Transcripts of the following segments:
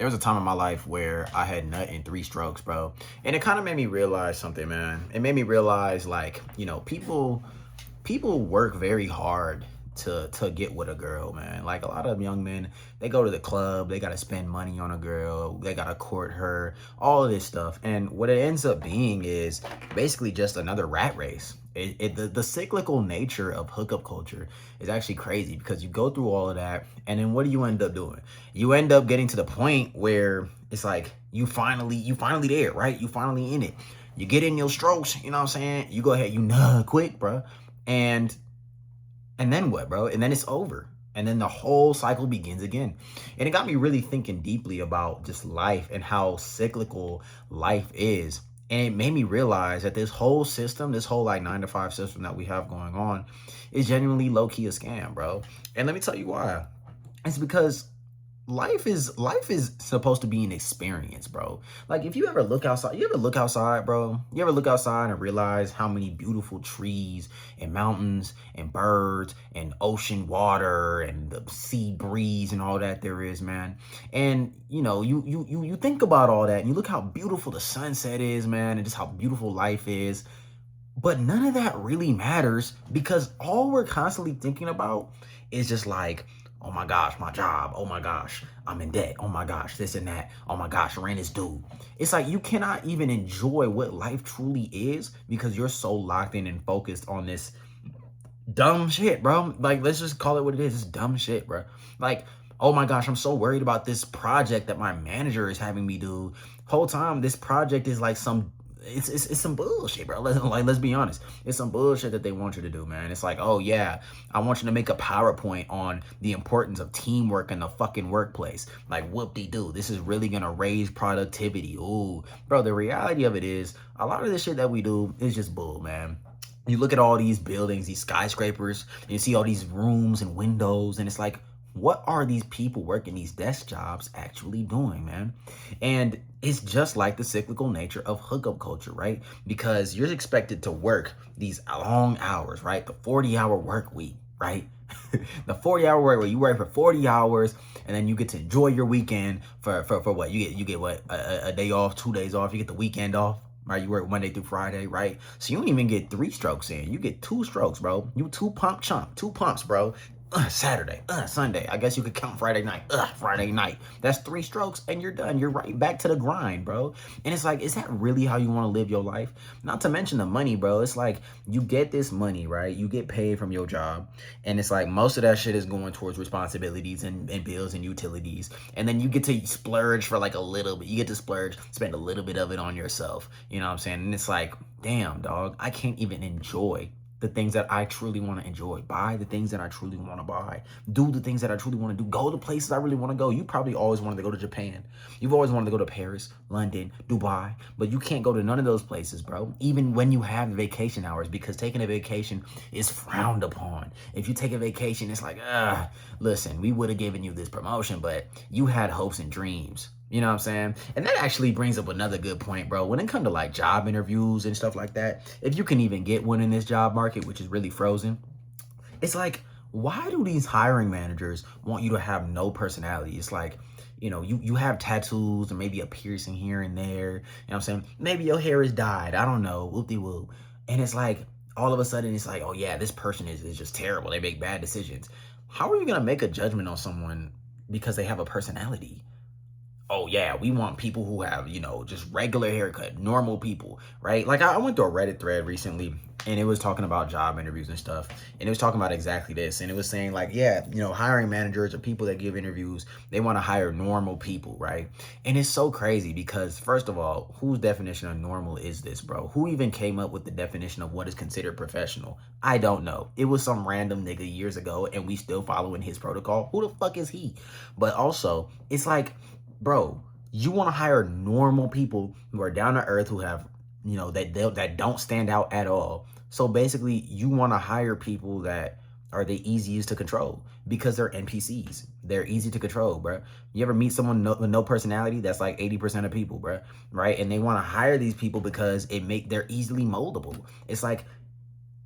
There was a time in my life where I had nut in 3 strokes, bro. And it kind of made me realize something, man. It made me realize, like, people work very hard to get with a girl, man. Like a lot of young men, they go to the club, they gotta spend money on a girl, they gotta court her, all of this stuff. And what it ends up being is basically just another rat race. The cyclical nature of hookup culture is actually crazy because you go through all of that, and then what do you end up doing? You end up getting to the point where it's like you finally there, right? You finally in it. You get in your strokes, you know what I'm saying? You go ahead, you nut quick, bro. And and then what, bro? And then it's over. And then the whole cycle begins again. And it got me really thinking deeply about just life and how cyclical life is. And it made me realize that this whole system, this whole like 9 to 5 system that we have going on is genuinely low key a scam, bro. And let me tell you why. It's because life is supposed to be an experience, bro. Like if you ever look outside, bro. You ever look outside and realize how many beautiful trees and mountains and birds and ocean water and the sea breeze and all that there is, man. And you think about all that and you look how beautiful the sunset is, man, and just how beautiful life is. But none of that really matters because all we're constantly thinking about is just like, oh my gosh, my job. Oh my gosh, I'm in debt. Oh my gosh, this and that. Oh my gosh, rent is due. It's like you cannot even enjoy what life truly is because you're so locked in and focused on this dumb shit, bro. Like, let's just call it what it is. It's dumb shit, bro. Like, oh my gosh, I'm so worried about this project that my manager is having me do. Whole time, this project is like it's some bullshit, bro. Let's be honest. It's some bullshit that they want you to do, man. It's like, oh yeah, I want you to make a PowerPoint on the importance of teamwork in the fucking workplace. Like, whoop-de-doo. This is really gonna raise productivity. Ooh, bro, the reality of it is a lot of this shit that we do is just bull, man. You look at all these buildings, these skyscrapers, and you see all these rooms and windows, and it's like, what are these people working these desk jobs actually doing, man? And it's just like the cyclical nature of hookup culture, right? Because you're expected to work these long hours, right? The 40-hour work week, right? The 40-hour work week, you work for 40 hours and then you get to enjoy your weekend for what? You get what? A day off, 2 days off, you get the weekend off. Right, you work Monday through Friday, right? So you don't even get 3 strokes in. You get 2 strokes, bro. You 2 pumps, bro. Saturday, Sunday. I guess you could count Friday night. Friday night. That's 3 strokes and you're done. You're right back to the grind, bro. And it's like, is that really how you want to live your life? Not to mention the money, bro. It's like you get this money, right? You get paid from your job. And it's like most of that shit is going towards responsibilities and bills and utilities. And then you get to splurge for like a little bit. You get to splurge, spend a little bit of it on yourself. You know what I'm saying? And it's like, damn, dog, I can't even enjoy the things that I truly want to enjoy, buy the things that I truly want to buy, do the things that I truly want to do, go to places I really want to go. You probably always wanted to go to Japan. You've always wanted to go to Paris, London, Dubai, but you can't go to none of those places, bro, even when you have vacation hours, because taking a vacation is frowned upon. If you take a vacation, it's like, listen, we would have given you this promotion, but you had hopes and dreams. You know what I'm saying? And that actually brings up another good point, bro. When it comes to like job interviews and stuff like that, if you can even get one in this job market, which is really frozen, it's like, why do these hiring managers want you to have no personality? It's like, you have tattoos and maybe a piercing here and there. You know what I'm saying? Maybe your hair is dyed. I don't know. Whoop-de-whoop. And it's like, all of a sudden, it's like, oh yeah, this person is just terrible. They make bad decisions. How are you going to make a judgment on someone because they have a personality? Oh yeah, we want people who have, just regular haircut, normal people, right? Like I went through a Reddit thread recently and it was talking about job interviews and stuff. And it was talking about exactly this. And it was saying like, yeah, hiring managers or people that give interviews, they want to hire normal people, right? And it's so crazy because first of all, whose definition of normal is this, bro? Who even came up with the definition of what is considered professional? I don't know. It was some random nigga years ago and we still following his protocol. Who the fuck is he? But also, it's like, bro, you want to hire normal people who are down to earth, who have, that don't stand out at all. So basically, you want to hire people that are the easiest to control because they're NPCs. They're easy to control, bro. You ever meet someone with no personality? That's like 80% of people, bro, right? And they want to hire these people because they're easily moldable. It's like,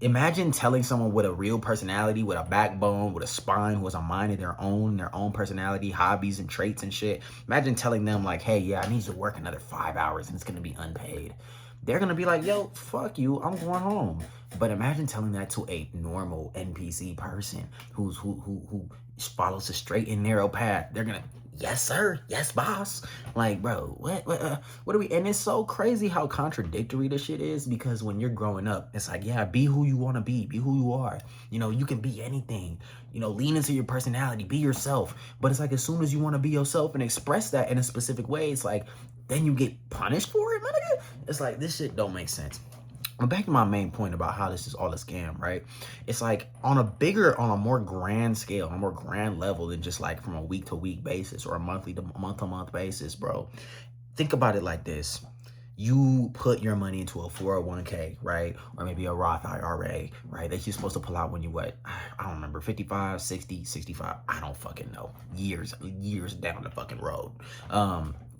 Imagine telling someone with a real personality, with a backbone, with a spine, who has a mind of their own personality, hobbies and traits and shit. Imagine telling them like, hey, yeah, I need you to work another 5 hours and it's gonna be unpaid. They're gonna be like, yo, fuck you, I'm going home. But imagine telling that to a normal NPC person who follows a straight and narrow path. They're gonna, yes, sir, yes, boss. Like, bro, what are we? And it's so crazy how contradictory this shit is, because when you're growing up, it's like, yeah, be who you want to be who you are. You know, you can be anything. You know, lean into your personality, be yourself. But it's like, as soon as you want to be yourself and express that in a specific way, it's like, then you get punished for it, man. It's like, this shit don't make sense. But back to my main point about how this is all a scam, right? It's like on a more grand scale, on a more grand level than just like from a week to week basis or a monthly to month to month basis, bro. Think about it like this. You put your money into a 401k, right? Or maybe a Roth IRA, right? That you're supposed to pull out when you what? I don't remember, 55, 60, 65. I don't fucking know. Years down the fucking road.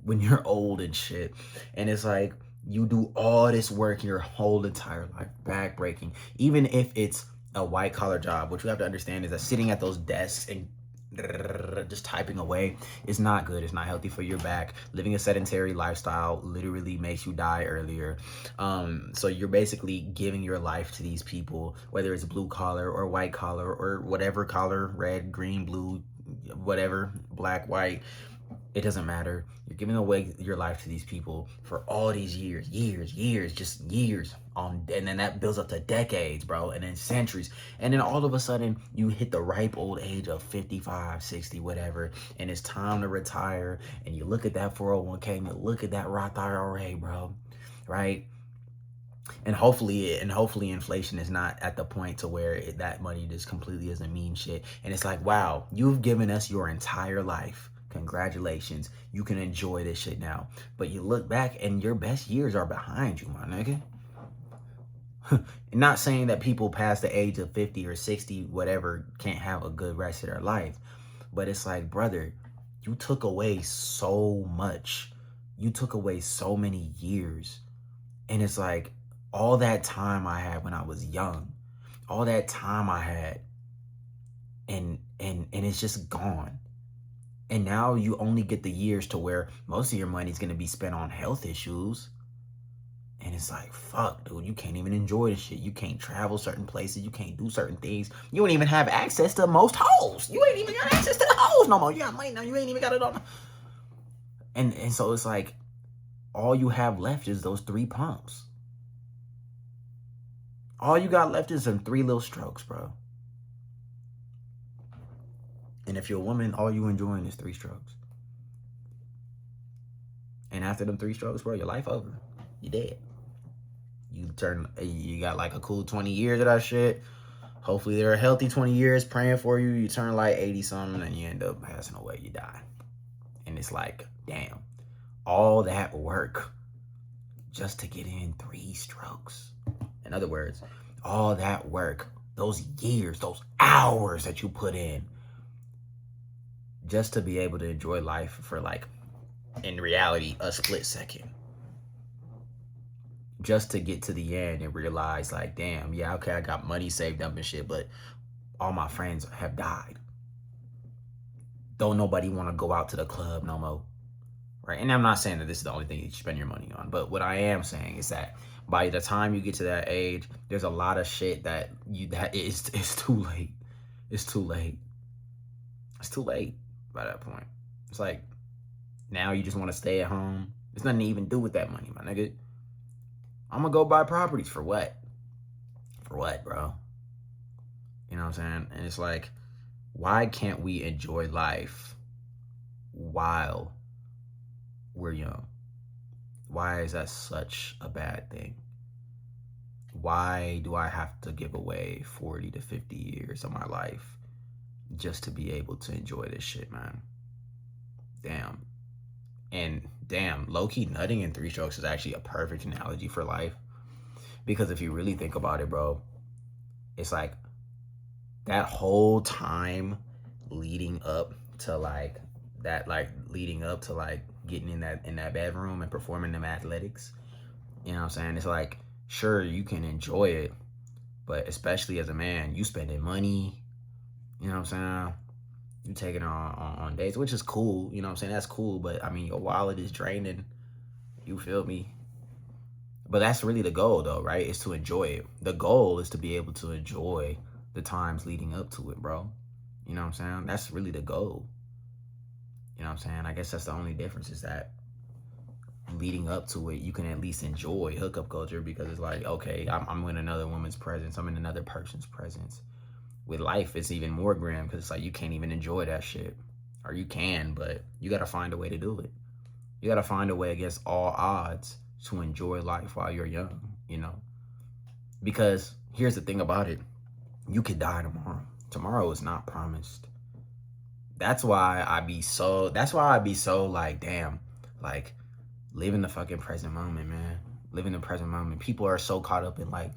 When you're old and shit. And it's like, you do all this work your whole entire life, backbreaking. Even if it's a white collar job, what you have to understand is that sitting at those desks and just typing away is not good. It's not healthy for your back. Living a sedentary lifestyle literally makes you die earlier. So you're basically giving your life to these people, whether it's blue collar or white collar or whatever collar, red, green, blue, whatever, black, white. It doesn't matter. You're giving away your life to these people for all these years, just years on, and then that builds up to decades, bro, and then centuries. And then all of a sudden you hit the ripe old age of 55, 60, whatever, and it's time to retire. And you look at that 401k and you look at that Roth IRA, bro, right? And hopefully inflation is not at the point to where that money just completely doesn't mean shit. And it's like, wow, you've given us your entire life. Congratulations. You can enjoy this shit now. But you look back and your best years are behind you, my nigga. Not saying that people past the age of 50 or 60, whatever, can't have a good rest of their life. But it's like, brother, you took away so much. You took away so many years. And it's like, all that time I had when I was young, all that time I had, and it's just gone. And now you only get the years to where most of your money is going to be spent on health issues. And it's like, fuck, dude, you can't even enjoy this shit. You can't travel certain places. You can't do certain things. You don't even have access to most hoes. You ain't even got access to the hoes no more. You got money now. You ain't even got it on. And so it's like, all you have left is those 3 pumps. All you got left is some 3 little strokes, bro. And if you're a woman, all you enjoying is 3 strokes. And after them 3 strokes, bro, your life over. You dead. You got like a cool 20 years of that shit. Hopefully they're a healthy 20 years praying for you. You turn like 80 something and you end up passing away. You die. And it's like, damn, all that work just to get in 3 strokes. In other words, all that work, those years, those hours that you put in, just to be able to enjoy life for, like, in reality, a split second. Just to get to the end and realize, like, damn, yeah, okay, I got money saved up and shit, but all my friends have died. Don't nobody want to go out to the club no more, right? And I'm not saying that this is the only thing you spend your money on, but what I am saying is that by the time you get to that age, there's a lot of shit that it's too late. It's too late. It's too late by that point. It's like, now you just want to stay at home. There's nothing to even do with that money, my nigga. I'm gonna go buy properties for what? For what, bro? You know what I'm saying? And it's like, why can't we enjoy life while we're young? Why is that such a bad thing? Why do I have to give away 40 to 50 years of my life just to be able to enjoy this shit, man? Damn. And damn, low-key nutting in 3 strokes is actually a perfect analogy for life. Because if you really think about it, bro, it's like that whole time leading up to like getting in that bedroom and performing them athletics. You know what I'm saying? It's like, sure, you can enjoy it, But especially as a man, you spending money, you know what I'm saying? You taking on dates, which is cool, you know what I'm saying? That's cool, but I mean, your wallet is draining, you feel me? But that's really the goal, though, right? Is to enjoy it. The goal is to be able to enjoy the times leading up to it, bro. You know what I'm saying? That's really the goal. You know what I'm saying? I guess that's the only difference is that leading up to it, you can at least enjoy hookup culture because it's like, okay, I'm in another woman's presence. I'm in another person's presence. With life, it's even more grim because it's like you can't even enjoy that shit. Or you can, but you got to find a way to do it. You got to find a way against all odds to enjoy life while you're young, you know? Because here's the thing about it. You could die tomorrow. Tomorrow is not promised. That's why I be so like, damn, like live in the fucking present moment, man. Live in the present moment. People are so caught up in like,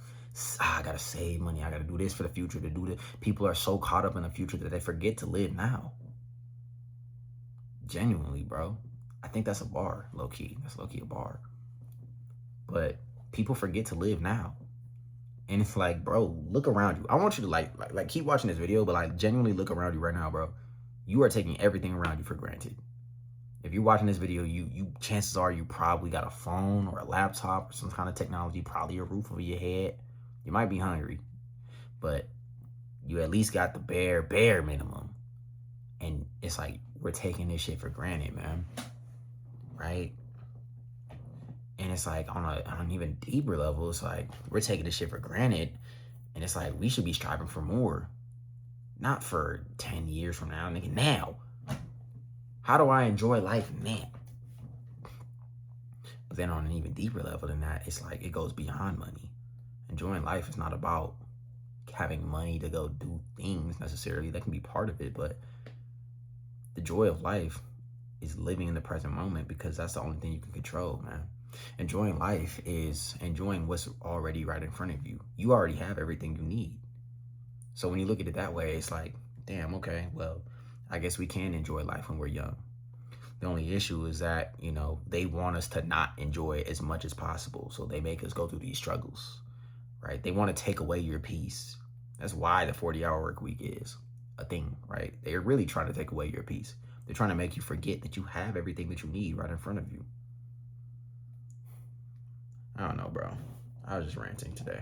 I gotta save money. I gotta do this for the future to do this. People are so caught up in the future that they forget to live now. Genuinely, bro. I think that's a bar, low key. That's low key a bar. But people forget to live now. And it's like, bro, look around you. I want you to like keep watching this video, but like genuinely look around you right now, bro. You are taking everything around you for granted. If you're watching this video, you chances are you probably got a phone or a laptop or some kind of technology, probably a roof over your head. You might be hungry, but you at least got the bare minimum. And it's like we're taking this shit for granted, man. Right? And it's like on an even deeper level, it's like we're taking this shit for granted. And it's like we should be striving for more. Not for 10 years from now, nigga, now. How do I enjoy life now? But then on an even deeper level than that, it's like it goes beyond money. Enjoying life is not about having money to go do things necessarily. That can be part of it, but the joy of life is living in the present moment because that's the only thing you can control, man. Enjoying life is enjoying what's already right in front of you. You already have everything you need. So when you look at it that way, it's like, damn, okay, well, I guess we can enjoy life when we're young. The only issue is that, you know, they want us to not enjoy it as much as possible. So they make us go through these struggles, right? They want to take away your peace. That's why the 40-hour work week is a thing, right? They're really trying to take away your peace. They're trying to make you forget that you have everything that you need right in front of you. I don't know, bro. I was just ranting today.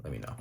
Let me know.